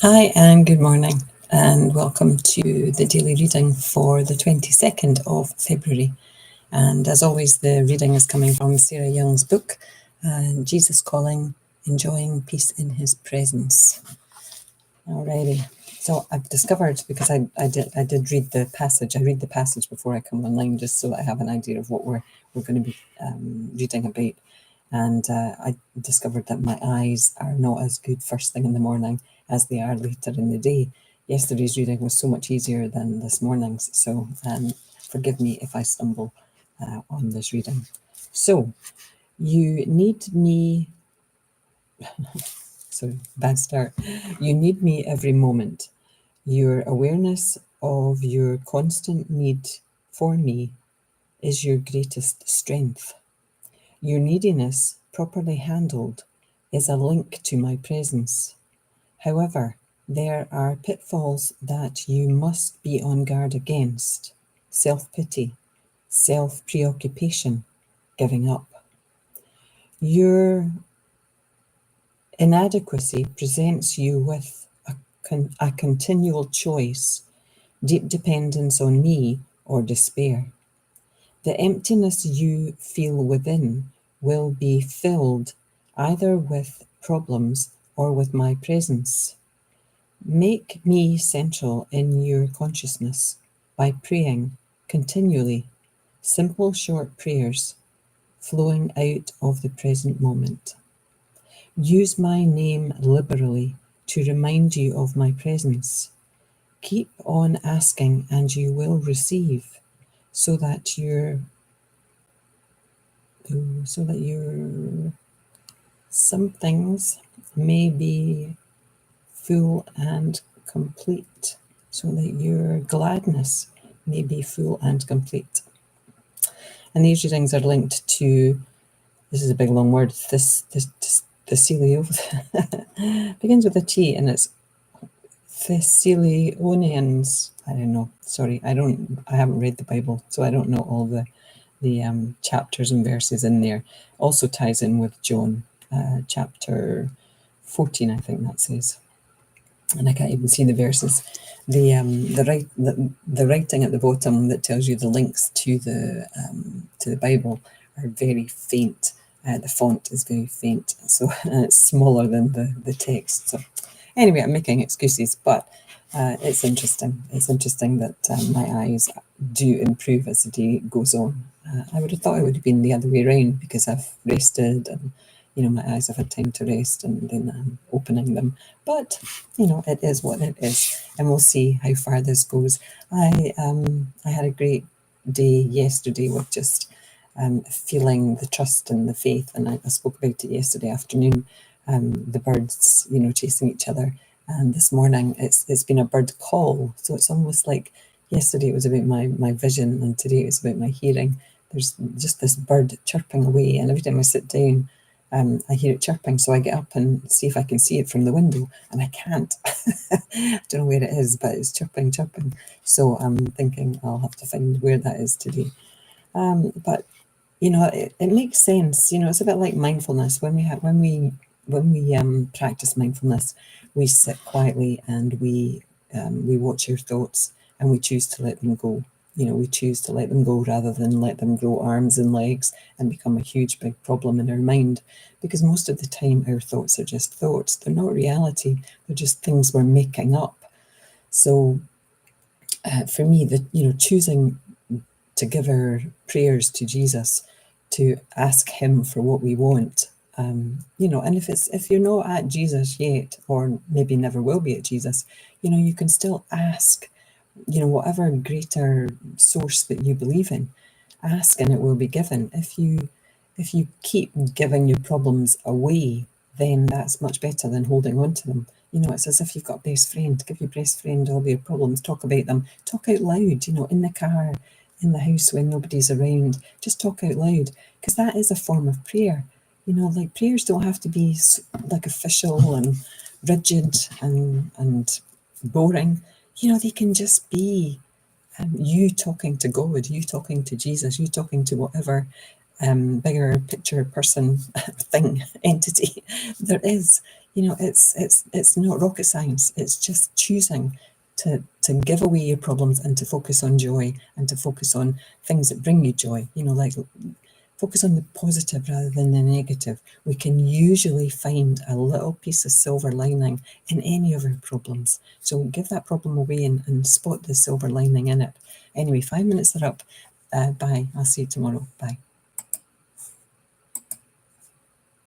Hi and good morning, and welcome to the daily reading for the 22nd of February. And as always, the reading is coming from Sarah Young's book, Jesus Calling, Enjoying Peace in His Presence. Alrighty. So I've discovered, because I did read the passage. I read the passage before I come online, just so that I have an idea of what we're going to be reading about. And I discovered that my eyes are not as good first thing in the morning as they are later in the day. Yesterday's reading was so much easier than this morning's, so forgive me if I stumble on this reading. So, you need me. Sorry, bad start. You need me every moment. Your awareness of your constant need for me is your greatest strength. Your neediness, properly handled, is a link to my presence. However, there are pitfalls that you must be on guard against: self-pity, self-preoccupation, giving up. Your inadequacy presents you with a continual choice: deep dependence on me or despair. The emptiness you feel within will be filled either with problems or with my presence. Make me central in your consciousness by praying continually, simple short prayers flowing out of the present moment. Use my name liberally to remind you of my presence. Keep on asking and you will receive, so that your some things may be full and complete, so that your gladness may be full and complete. And these readings are linked to, this is a big long word, Thessalio, begins with a T, and it's Thessalonians. I don't know. Sorry, I haven't read the Bible, so I don't know all the chapters and verses in there. Also ties in with John chapter 14, I think that says. And I can't even see the verses. The writing at the bottom that tells you the links to the Bible are very faint. The font is very faint, so it's smaller than the text. So anyway, I'm making excuses, but it's interesting. It's interesting that my eyes do improve as the day goes on. I would have thought it would have been the other way around, because I've rested and my eyes have had time to rest, and then I'm opening them. But it is what it is, and we'll see how far this goes. I had a great day yesterday with just feeling the trust and the faith, and I spoke about it yesterday afternoon. The birds, chasing each other, and this morning it's been a bird call. So it's almost like yesterday it was about my vision, and today it's about my hearing. There's just this bird chirping away, and every time I sit down, I hear it chirping, so I get up and see if I can see it from the window, and I can't. I don't know where it is, but it's chirping. So I'm thinking I'll have to find where that is today. But it makes sense. It's a bit like mindfulness. When we practice mindfulness, we sit quietly and we watch our thoughts, and we choose to let them go. We choose to let them go rather than let them grow arms and legs and become a huge big problem in our mind, because most of the time our thoughts are just thoughts. They're not reality. They're just things we're making up. So for me, choosing to give our prayers to Jesus, to ask him for what we want, and if you're not at Jesus yet, or maybe never will be at Jesus, you can still ask. Whatever greater source that you believe in, ask and it will be given. If you keep giving your problems away, then that's much better than holding on to them. It's as if you've got a best friend. Give your best friend all your problems, talk about them, talk out loud, in the car, in the house when nobody's around. Just talk out loud, because that is a form of prayer. Like, prayers don't have to be like official and rigid and boring. They can just be you talking to God, you talking to Jesus, you talking to whatever bigger picture person, thing, entity there is. You know, it's not rocket science. It's just choosing to give away your problems and to focus on joy and to focus on things that bring you joy. You know, like focus on the positive rather than the negative. We can usually find a little piece of silver lining in any of our problems. So give that problem away and spot the silver lining in it. Anyway, 5 minutes are up. Bye. I'll see you tomorrow. Bye.